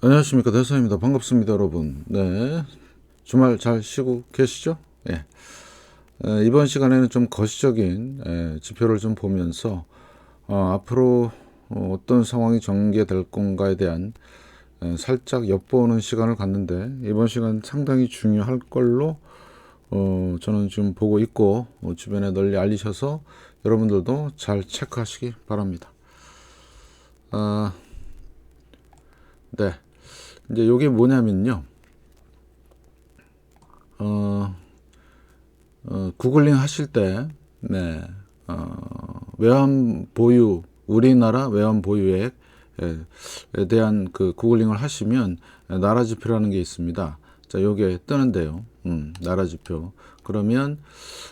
안녕하십니까, 대서입니다. 반갑습니다, 여러분. 네, 주말 잘 쉬고 계시죠? 예. 이번 시간에는 좀 거시적인 지표를 좀 보면서 앞으로 어떤 상황이 전개될 건가에 대한 살짝 엿보는 시간을 갖는데, 이번 시간 상당히 중요할 걸로 저는 지금 보고 있고, 주변에 널리 알리셔서 여러분들도 잘 체크하시기 바랍니다. 네, 이제 이게 뭐냐면요. 어, 구글링 하실 때, 네, 외환 보유, 우리나라 외환 보유액에 대한 그 구글링을 하시면 나라 지표라는 게 있습니다. 자, 요게 뜨는데요. 나라 지표. 그러면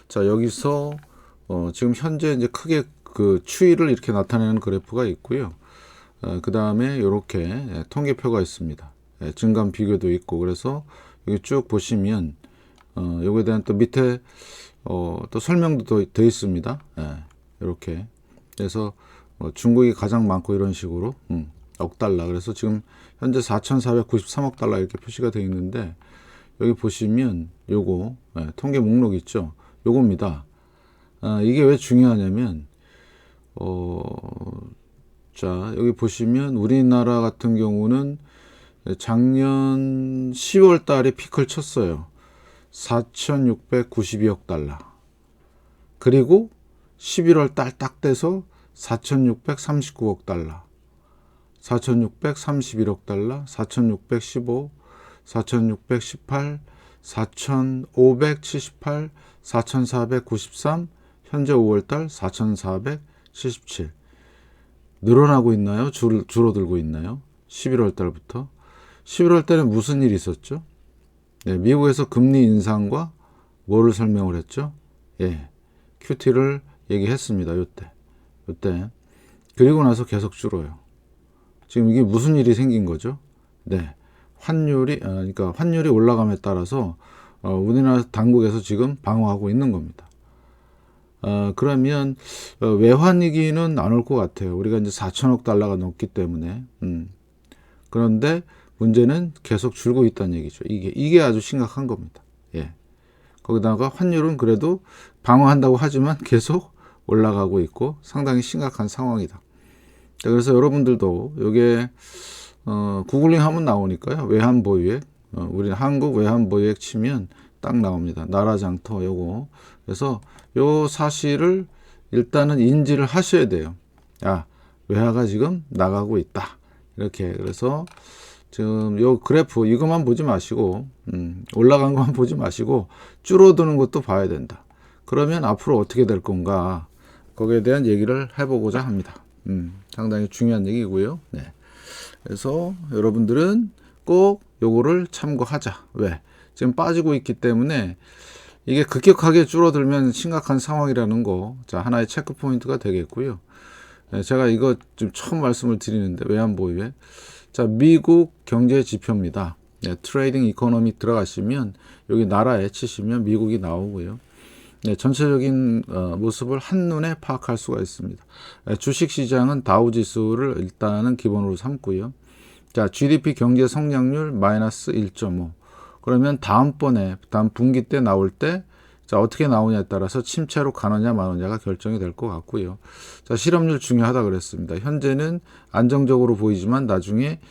자, 여기서 지금 현재 이제 크게 그 추이를 이렇게 나타내는 그래프가 있고요. 그 다음에 이렇게 통계표가 있습니다. 증감 비교도 있고, 그래서 여기 쭉 보시면 요거에 대한 또 밑에 또 설명도 더 있습니다. 이렇게. 그래서 중국이 가장 많고 이런 식으로 억 달러. 그래서 지금 현재 4,493억 달러 이렇게 표시가 되어 있는데, 여기 보시면 요거 통계 목록 있죠. 요겁니다. 이게 왜 중요하냐면 자, 여기 보시면 우리나라 같은 경우는 작년 10월 달에 피크를 쳤어요. 4,692억 달러. 그리고 11월 달 딱 돼서 4,639억 달러, 4,631억 달러, 4,615, 4,618, 4,578, 4,493, 현재 5월 달 4,477. 늘어나고 있나요? 줄어들고 있나요? 11월 달부터. 11월 달에 무슨 일이 있었죠? 네, 미국에서 금리 인상과 뭐를 설명을 했죠? 예, QT를 얘기했습니다. 요때. 그리고 나서 계속 줄어요. 지금 이게 무슨 일이 생긴 거죠? 네, 그러니까 환율이 올라감에 따라서 우리나라 당국에서 지금 방어하고 있는 겁니다. 그러면 외환위기는 안 올 것 같아요. 우리가 이제 4천억 달러가 넘기 때문에. 그런데 문제는 계속 줄고 있다는 얘기죠. 이게 아주 심각한 겁니다. 예. 거기다가 환율은 그래도 방어한다고 하지만 계속 올라가고 있고 상당히 심각한 상황이다. 그래서 여러분들도 이게 구글링 하면 나오니까요. 외환 보유액, 우리 한국 외환 보유액 치면 딱 나옵니다. 나라 장터 요거. 그래서 요 사실을 일단은 인지를 하셔야 돼요. 야, 외화가 지금 나가고 있다. 이렇게. 그래서 지금 요 그래프 이것만 보지 마시고 올라간 것만 보지 마시고 줄어드는 것도 봐야 된다. 그러면 앞으로 어떻게 될 건가, 거기에 대한 얘기를 해보고자 합니다. 상당히 중요한 얘기고요. 네. 그래서 여러분들은 꼭 요거를 참고하자. 왜? 지금 빠지고 있기 때문에 이게 급격하게 줄어들면 심각한 상황이라는 거, 자, 하나의 체크 포인트가 되겠고요. 제가 이거 좀 처음 말씀을 드리는데, 외환보유액. 자, 미국 경제 지표입니다. 트레이딩 이코노미 들어가시면 여기 나라에 치시면 미국이 나오고요. 전체적인 모습을 한눈에 파악할 수가 있습니다. 주식시장은 다우지수를 일단은 기본으로 삼고요. 자, GDP 경제 성장률 마이너스 1.5. 그러면 다음 분기 때 나올 때, 자, 어떻게 나오냐에 따라서 침체로 가느냐 마느냐가 결정이 될 것 같고요. 자, 실업률 중요하다 그랬습니다. 현재는 안정적으로 보이지만 나중에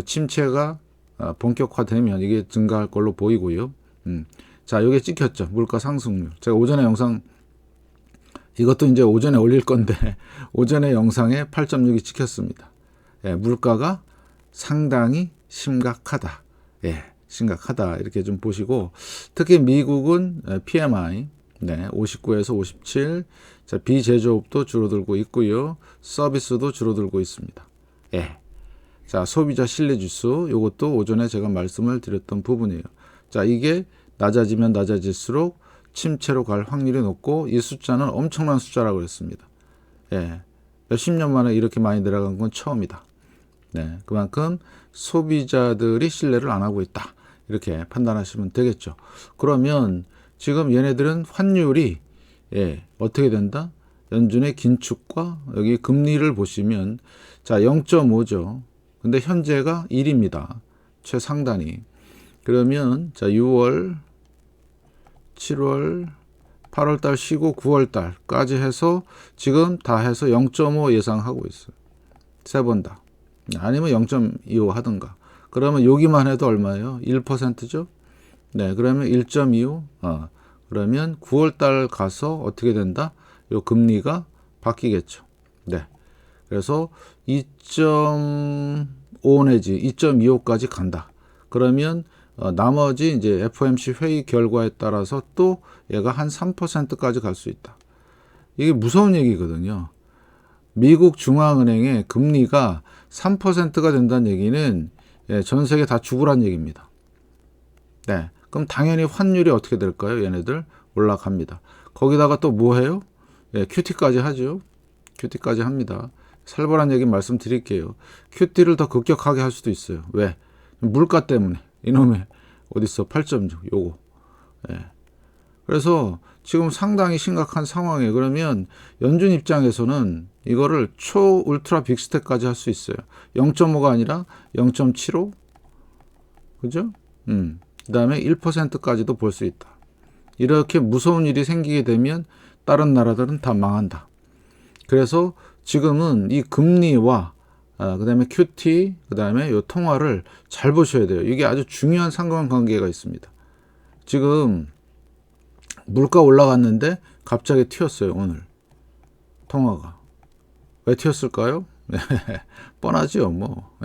침체가 본격화되면 이게 증가할 걸로 보이고요. 자, 여기 찍혔죠. 물가 상승률. 제가 오전에 영상, 이것도 이제 오전에 올릴 건데, 오전에 영상에 8.6이 찍혔습니다. 물가가 상당히 심각하다. 심각하다. 이렇게 좀 보시고, 특히 미국은 PMI 59에서 57, 자, 비제조업도 줄어들고 있고요. 서비스도 줄어들고 있습니다. 자, 소비자 신뢰지수, 이것도 오전에 제가 말씀을 드렸던 부분이에요. 자, 이게 낮아지면 낮아질수록 침체로 갈 확률이 높고, 이 숫자는 엄청난 숫자라고 그랬습니다. 몇십 년 만에 이렇게 많이 내려간 건 처음이다. 그만큼 소비자들이 신뢰를 안 하고 있다. 이렇게 판단하시면 되겠죠. 그러면 지금 얘네들은 환율이 어떻게 된다? 연준의 긴축과 여기 금리를 보시면, 자, 0.5죠. 근데 현재가 1입니다. 최상단이. 그러면 자 6월, 7월, 8월달 쉬고 9월달까지 해서 지금 다 해서 0.5 예상하고 있어요. 세 번 다. 아니면 0.25 하든가. 그러면 여기만 해도 얼마예요? 1%죠? 네, 그러면 1.25. 그러면 9월달 가서 어떻게 된다? 요 금리가 바뀌겠죠. 네. 그래서 2.5 내지 2.25까지 간다. 그러면 나머지 이제 FOMC 회의 결과에 따라서 또 얘가 한 3%까지 갈 수 있다. 이게 무서운 얘기거든요. 미국 중앙은행의 금리가 3%가 된다는 얘기는 전 세계 다 죽으란 얘기입니다. 네. 그럼 당연히 환율이 어떻게 될까요? 얘네들 올라갑니다. 거기다가 또 뭐 해요? QT까지 하죠. QT까지 합니다. 살벌한 얘기 말씀드릴게요. QT를 더 급격하게 할 수도 있어요. 왜? 물가 때문에. 이놈의 어딨어? 8.6 요거. 그래서 지금 상당히 심각한 상황이에요. 그러면 연준 입장에서는 이거를 초 울트라 빅스텝까지 할 수 있어요. 0.5가 아니라 0.75. 그죠? 그 다음에 1%까지도 볼 수 있다. 이렇게 무서운 일이 생기게 되면 다른 나라들은 다 망한다. 그래서 지금은 이 금리와 그 다음에 QT, 그 다음에 이 통화를 잘 보셔야 돼요. 이게 아주 중요한 상관관계가 있습니다. 지금 물가 올라갔는데 갑자기 튀었어요. 오늘 통화가. 왜 튀었을까요? 뻔하죠. 뭐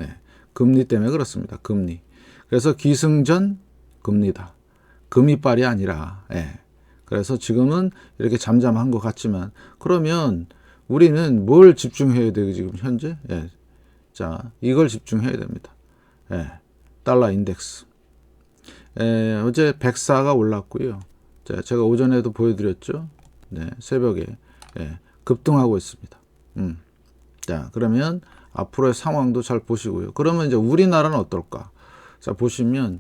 금리 때문에 그렇습니다. 금리. 그래서 기승전 금리다. 금이빨이 아니라. 그래서 지금은 이렇게 잠잠한 것 같지만 그러면 우리는 뭘 집중해야 돼요? 지금 현재? 자, 이걸 집중해야 됩니다. 달러 인덱스. 어제 104가 올랐고요. 자, 제가 오전에도 보여드렸죠. 새벽에 급등하고 있습니다. 자, 그러면 앞으로의 상황도 잘 보시고요. 그러면 이제 우리나라는 어떨까? 자, 보시면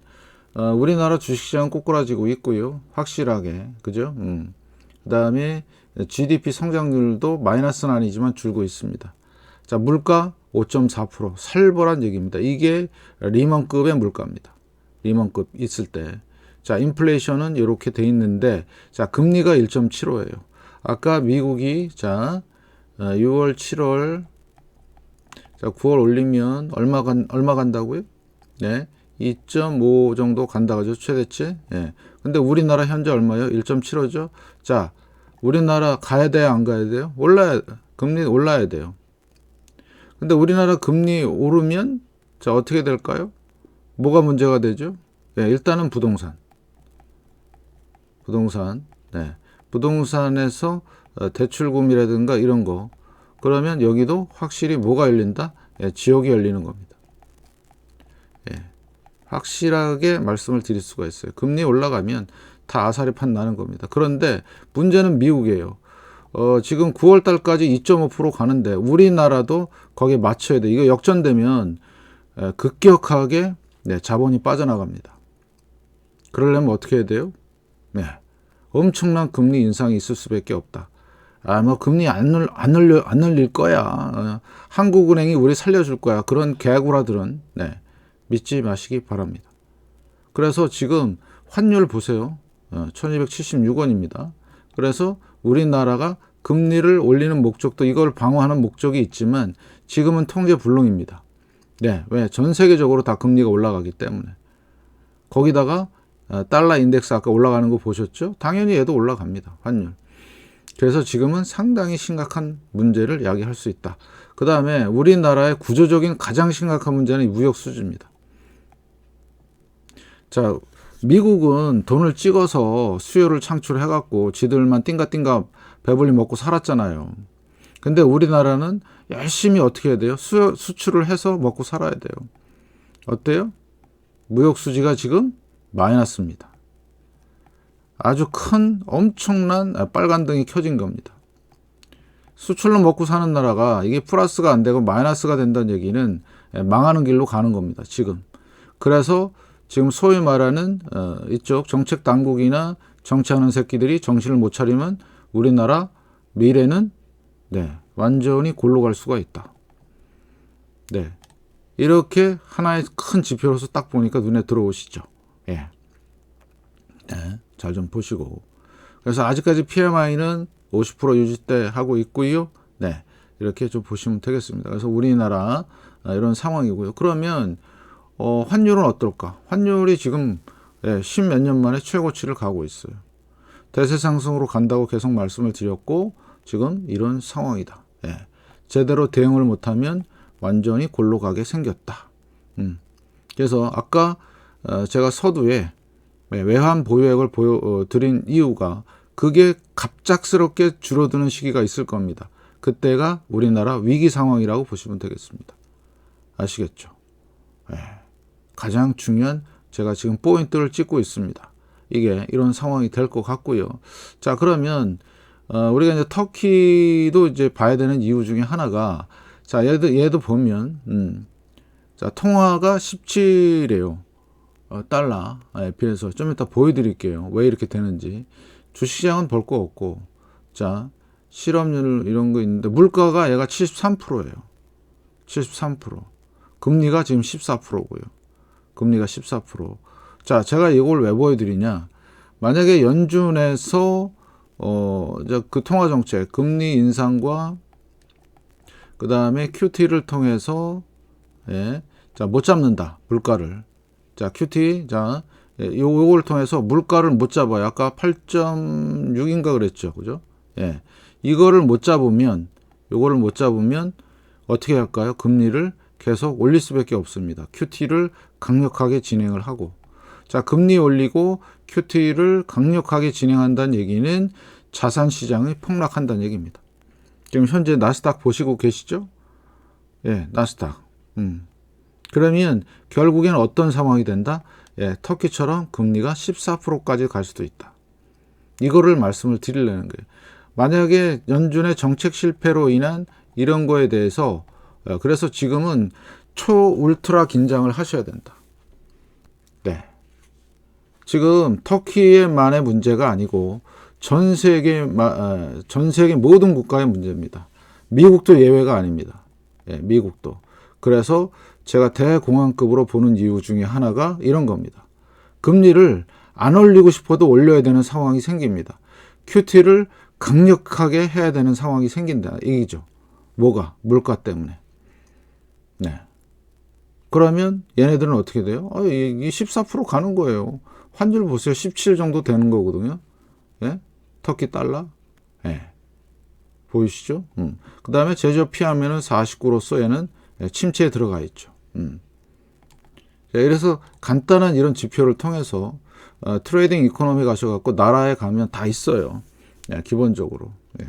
우리나라 주식시장 꼬꾸라지고 있고요. 확실하게, 그죠? 그 다음에 GDP 성장률도 마이너스는 아니지만 줄고 있습니다. 자, 물가 5.4%. 살벌한 얘기입니다. 이게 리먼급의 물가입니다. 리먼급 있을 때. 자, 인플레이션은 이렇게 돼 있는데, 자, 금리가 1.75예요. 아까 미국이, 자, 6월, 7월, 자, 9월 올리면 얼마 간다고요? 2.5 정도 간다 그죠? 최대치. 근데 우리나라 현재 얼마요? 1.75죠? 자, 우리나라 가야 돼요? 안 가야 돼요? 금리 올라야 돼요. 근데 우리나라 금리 오르면, 자, 어떻게 될까요? 뭐가 문제가 되죠? 일단은 부동산. 부동산에서 대출금이라든가 이런 거. 그러면 여기도 확실히 뭐가 열린다? 지옥이 열리는 겁니다. 확실하게 말씀을 드릴 수가 있어요. 금리 올라가면 다 아사리판 나는 겁니다. 그런데 문제는 미국이에요. 지금 9월 달까지 2.5% 가는데 우리나라도 거기에 맞춰야 돼. 이거 역전되면 급격하게 자본이 빠져나갑니다. 그러려면 어떻게 해야 돼요? 엄청난 금리 인상이 있을 수밖에 없다. 뭐 금리 안 늘릴 거야. 한국은행이 우리 살려줄 거야. 그런 개구라들은 믿지 마시기 바랍니다. 그래서 지금 환율 보세요. 1276원입니다. 그래서 우리나라가 금리를 올리는 목적도 이걸 방어하는 목적이 있지만 지금은 통제 불능입니다. 왜? 전 세계적으로 다 금리가 올라가기 때문에. 거기다가 달러 인덱스 아까 올라가는 거 보셨죠? 당연히 얘도 올라갑니다. 환율. 그래서 지금은 상당히 심각한 문제를 야기할 수 있다. 그 다음에 우리나라의 구조적인 가장 심각한 문제는 무역 수지입니다. 자, 미국은 돈을 찍어서 수요를 창출해갖고 지들만 띵가띵가 배불리 먹고 살았잖아요. 근데 우리나라는 열심히 어떻게 해야 돼요? 수출을 해서 먹고 살아야 돼요. 어때요? 무역 수지가 지금 마이너스입니다. 아주 큰 엄청난 빨간등이 켜진 겁니다. 수출로 먹고 사는 나라가 이게 플러스가 안 되고 마이너스가 된다는 얘기는 망하는 길로 가는 겁니다. 지금. 그래서 지금 소위 말하는 이쪽 정책 당국이나 정치하는 새끼들이 정신을 못 차리면 우리나라 미래는 완전히 골로 갈 수가 있다. 이렇게 하나의 큰 지표로서 딱 보니까 눈에 들어오시죠. 예. 네, 잘 좀 보시고. 그래서 아직까지 PMI는 50% 유지대 하고 있고요. 네, 이렇게 좀 보시면 되겠습니다. 그래서 우리나라 이런 상황이고요. 그러면 환율은 어떨까? 환율이 지금 10몇 년 만에 최고치를 가고 있어요. 대세 상승으로 간다고 계속 말씀을 드렸고 지금 이런 상황이다. 예. 제대로 대응을 못하면 완전히 골로 가게 생겼다. 그래서 아까 제가 서두에 외환 보유액을 드린 이유가 그게 갑작스럽게 줄어드는 시기가 있을 겁니다. 그때가 우리나라 위기 상황이라고 보시면 되겠습니다. 아시겠죠? 예. 가장 중요한 제가 지금 포인트를 찍고 있습니다. 이게 이런 상황이 될 것 같고요. 자, 그러면 우리가 이제 터키도 이제 봐야 되는 이유 중에 하나가 자, 얘도 보면 자, 통화가 17이에요. 달러에 비해서 좀 이따 보여드릴게요. 왜 이렇게 되는지. 주식시장은 볼 거 없고, 자, 실업률 이런 거 있는데 물가가 얘가 73%예요. 73%. 금리가 지금 14%고요. 금리가 14%. 자, 제가 이걸 왜 보여드리냐? 만약에 연준에서 그 통화 정책, 금리 인상과 그 다음에 QT를 통해서 자, 못 잡는다. 물가를. 자, QT, 자, 요걸 통해서 물가를 못 잡아요. 아까 8.6인가 그랬죠. 그죠? 예. 이거를 못 잡으면, 요거를 못 잡으면 어떻게 할까요? 금리를 계속 올릴 수밖에 없습니다. QT를 강력하게 진행을 하고. 자, 금리 올리고 QT를 강력하게 진행한다는 얘기는 자산 시장이 폭락한다는 얘기입니다. 지금 현재 나스닥 보시고 계시죠? 예, 나스닥. 그러면 결국에는 어떤 상황이 된다? 예, 터키처럼 금리가 14%까지 갈 수도 있다. 이거를 말씀을 드리려는 거예요. 만약에 연준의 정책 실패로 인한 이런 거에 대해서 그래서 지금은 초울트라 긴장을 하셔야 된다. 네. 지금 터키의만의 문제가 아니고 전 세계 모든 국가의 문제입니다. 미국도 예외가 아닙니다. 예, 미국도. 그래서 제가 대공황급으로 보는 이유 중에 하나가 이런 겁니다. 금리를 안 올리고 싶어도 올려야 되는 상황이 생깁니다. QT를 강력하게 해야 되는 상황이 생긴다. 이기죠. 뭐가? 물가 때문에. 네. 그러면 얘네들은 어떻게 돼요? 이게 14% 가는 거예요. 환율 보세요. 17 정도 되는 거거든요. 예? 터키 달러. 예. 보이시죠? 그 다음에 제조업 피하면은 49로서 얘는 침체에 들어가 있죠. 이래서 간단한 이런 지표를 통해서 트레이딩 이코노미 가셔갖고 나라에 가면 다 있어요. 예, 기본적으로. 예.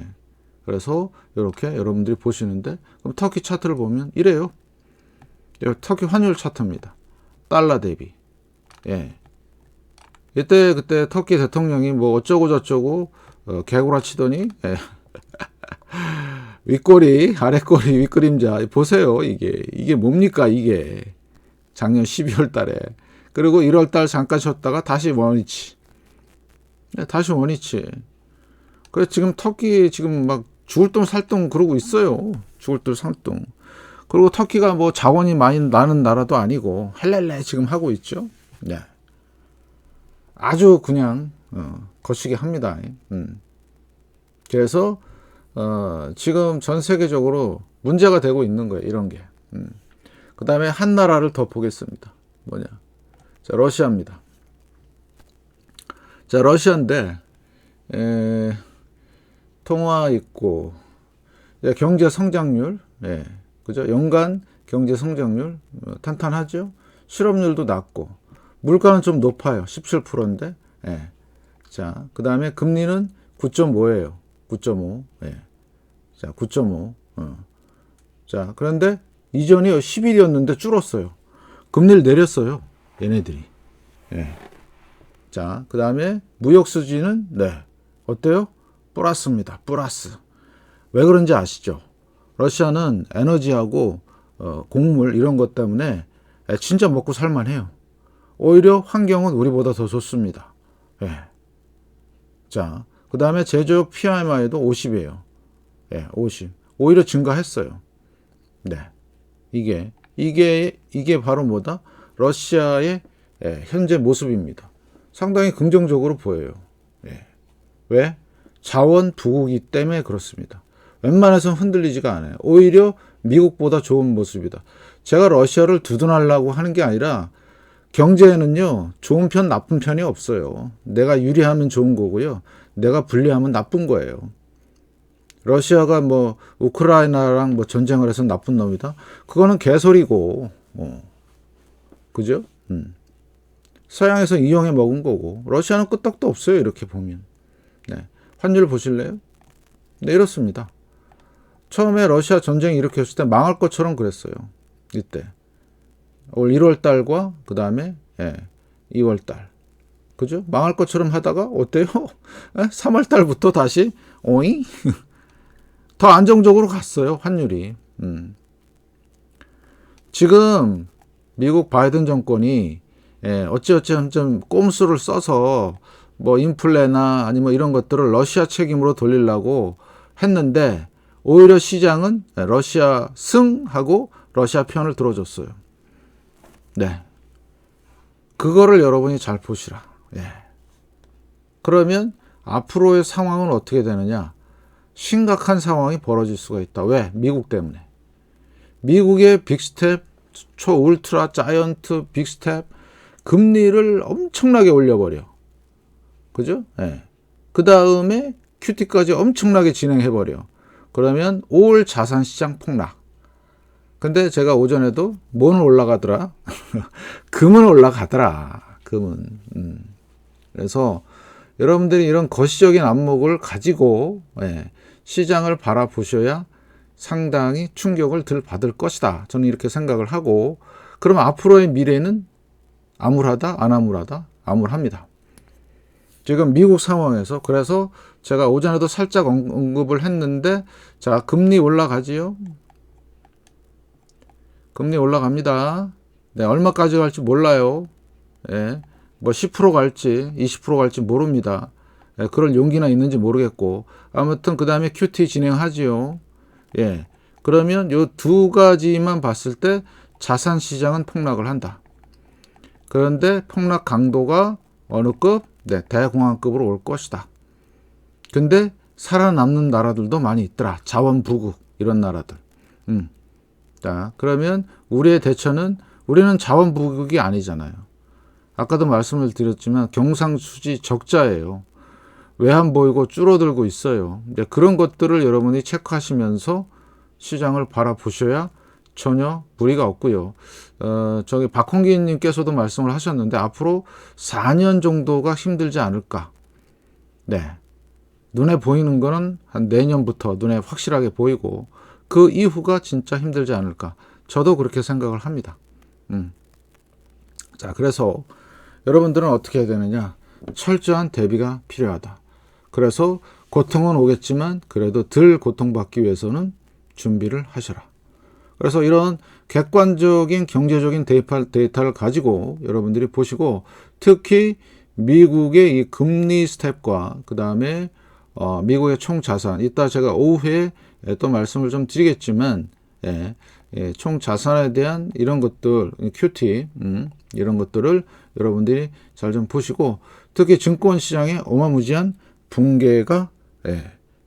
그래서 이렇게 여러분들이 보시는데 그럼 터키 차트를 보면 이래요. 터키 환율 차트입니다. 달러 대비. 예. 그때 터키 대통령이 뭐 어쩌고 저쩌고 개구라 치더니 예. 윗꼬리, 아랫꼬리, 윗그림자 보세요. 이게 뭡니까 이게 작년 12월 달에 그리고 1월 달 잠깐 쉬었다가 다시 원위치. 네, 다시 원위치. 그래서 지금 터키 지금 막 죽을 똥 살 똥 그러고 있어요. 죽을 똥 살 똥. 그리고 터키가 뭐 자원이 많이 나는 나라도 아니고 헬렐레 지금 하고 있죠. 네. 아주 그냥 거시기 합니다. 그래서 지금 전 세계적으로 문제가 되고 있는 거예요. 이런 게. 그 다음에 한 나라를 더 보겠습니다. 뭐냐. 자, 러시아입니다. 자, 러시아인데 통화 있고 경제 성장률, 예, 그죠? 연간 경제 성장률 탄탄하죠. 실업률도 낮고 물가는 좀 높아요. 17%인데. 예. 자, 그 다음에 금리는 9.5예요. 9.5. 예. 자, 9.5. 자, 그런데 이전이 11이었는데 줄었어요. 금리를 내렸어요. 얘네들이. 예. 자, 그 다음에 무역 수지는 네. 어때요? 플러스입니다. 플러스. 왜 그런지 아시죠? 러시아는 에너지하고 곡물 이런 것 때문에 진짜 먹고 살만해요. 오히려 환경은 우리보다 더 좋습니다. 예. 자, 그 다음에 제조업 PMI도 50이에요. 예, 50. 오히려 증가했어요. 네. 이게 이게 바로 뭐다? 러시아의 현재 모습입니다. 상당히 긍정적으로 보여요. 왜? 자원 부국이기 때문에 그렇습니다. 웬만해서는 흔들리지가 않아요. 오히려 미국보다 좋은 모습이다. 제가 러시아를 두둔하려고 하는 게 아니라 경제에는요, 좋은 편, 나쁜 편이 없어요. 내가 유리하면 좋은 거고요. 내가 불리하면 나쁜 거예요. 러시아가 뭐 우크라이나랑 뭐 전쟁을 해서 나쁜 놈이다? 그거는 개소리고, 그죠? 서양에서 이용해 먹은 거고, 러시아는 끄떡도 없어요. 이렇게 보면. 네. 환율 보실래요? 네, 이렇습니다. 처음에 러시아 전쟁이 일으켰을 때 망할 것처럼 그랬어요. 이때. 올 1월 달과 그 다음에 2월 달. 그죠? 망할 것처럼 하다가 어때요? 3월 달부터 다시 오잉? 더 안정적으로 갔어요. 환율이. 지금 미국 바이든 정권이 어찌어찌 좀 꼼수를 써서 뭐 인플레나 아니면 이런 것들을 러시아 책임으로 돌리려고 했는데 오히려 시장은 러시아 승하고 러시아 편을 들어줬어요. 네. 그거를 여러분이 잘 보시라. 그러면 앞으로의 상황은 어떻게 되느냐? 심각한 상황이 벌어질 수가 있다. 왜? 미국 때문에. 미국의 빅스텝, 초울트라 자이언트 빅스텝 금리를 엄청나게 올려버려. 그죠? 그 다음에 QT까지 엄청나게 진행해버려. 그러면 올 자산시장 폭락. 근데 제가 오전에도 뭐는 올라가더라? 금은 올라가더라. 금은. 그래서 여러분들이 이런 거시적인 안목을 가지고 시장을 바라보셔야 상당히 충격을 덜 받을 것이다. 저는 이렇게 생각을 하고, 그럼 앞으로의 미래는 암울하다? 안 암울하다? 암울합니다. 지금 미국 상황에서, 그래서 제가 오전에도 살짝 언급을 했는데, 자, 금리 올라가지요? 금리 올라갑니다. 네, 얼마까지 갈지 몰라요. 뭐 10% 갈지 20% 갈지 모릅니다. 그럴 용기나 있는지 모르겠고, 아무튼 그 다음에 QT 진행하지요. 그러면 요 두 가지만 봤을 때 자산 시장은 폭락을 한다. 그런데 폭락 강도가 어느 급? 대공황급으로 올 것이다. 근데 살아남는 나라들도 많이 있더라. 자원부국 이런 나라들. 자, 그러면 우리의 대처는, 우리는 자원부국이 아니잖아요. 아까도 말씀을 드렸지만 경상수지 적자예요. 외환 보이고 줄어들고 있어요. 그런 것들을 여러분이 체크하시면서 시장을 바라보셔야 전혀 무리가 없고요. 저기 박홍기님께서도 말씀을 하셨는데 앞으로 4년 정도가 힘들지 않을까. 눈에 보이는 거는 한 내년부터 눈에 확실하게 보이고 그 이후가 진짜 힘들지 않을까. 저도 그렇게 생각을 합니다. 자, 그래서 여러분들은 어떻게 해야 되느냐? 철저한 대비가 필요하다. 그래서 고통은 오겠지만 그래도 덜 고통받기 위해서는 준비를 하셔라. 그래서 이런 객관적인 경제적인 데이터를 가지고 여러분들이 보시고, 특히 미국의 이 금리 스텝과 그 다음에 미국의 총자산, 이따 제가 오후에 또 말씀을 좀 드리겠지만 총 자산에 대한 이런 것들, QT 이런 것들을 여러분들이 잘 좀 보시고, 특히 증권 시장에 어마무지한 붕괴가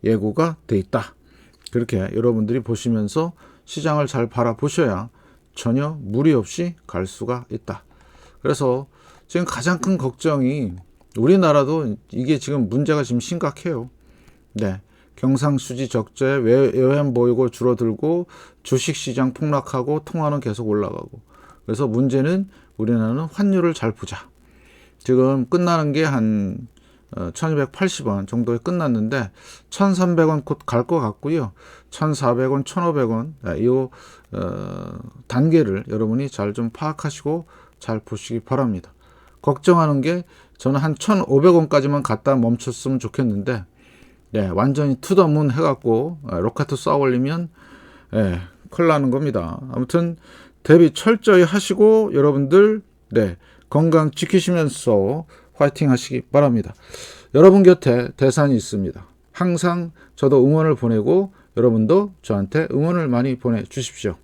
예고가 돼 있다. 그렇게 여러분들이 보시면서 시장을 잘 바라보셔야 전혀 무리 없이 갈 수가 있다. 그래서 지금 가장 큰 걱정이, 우리나라도 이게 지금 문제가 지금 심각해요. 경상수지 적자에 외환 보이고 줄어들고 주식시장 폭락하고 통화는 계속 올라가고. 그래서 문제는 우리나라는 환율을 잘 보자. 지금 끝나는 게 한 1280원 정도에 끝났는데 1300원 곧 갈 것 같고요. 1400원, 1500원 이 단계를 여러분이 잘 좀 파악하시고 잘 보시기 바랍니다. 걱정하는 게, 저는 한 1500원까지만 갔다 멈췄으면 좋겠는데 완전히 투더문 해갖고 로켓 쏘아 올리면 큰일 나는 겁니다. 아무튼 대비 철저히 하시고 여러분들 건강 지키시면서 화이팅 하시기 바랍니다. 여러분 곁에 대산이 있습니다. 항상 저도 응원을 보내고 여러분도 저한테 응원을 많이 보내주십시오.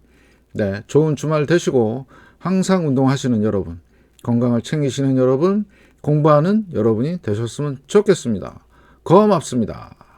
네, 좋은 주말 되시고 항상 운동하시는 여러분, 건강을 챙기시는 여러분, 공부하는 여러분이 되셨으면 좋겠습니다. 고맙습니다.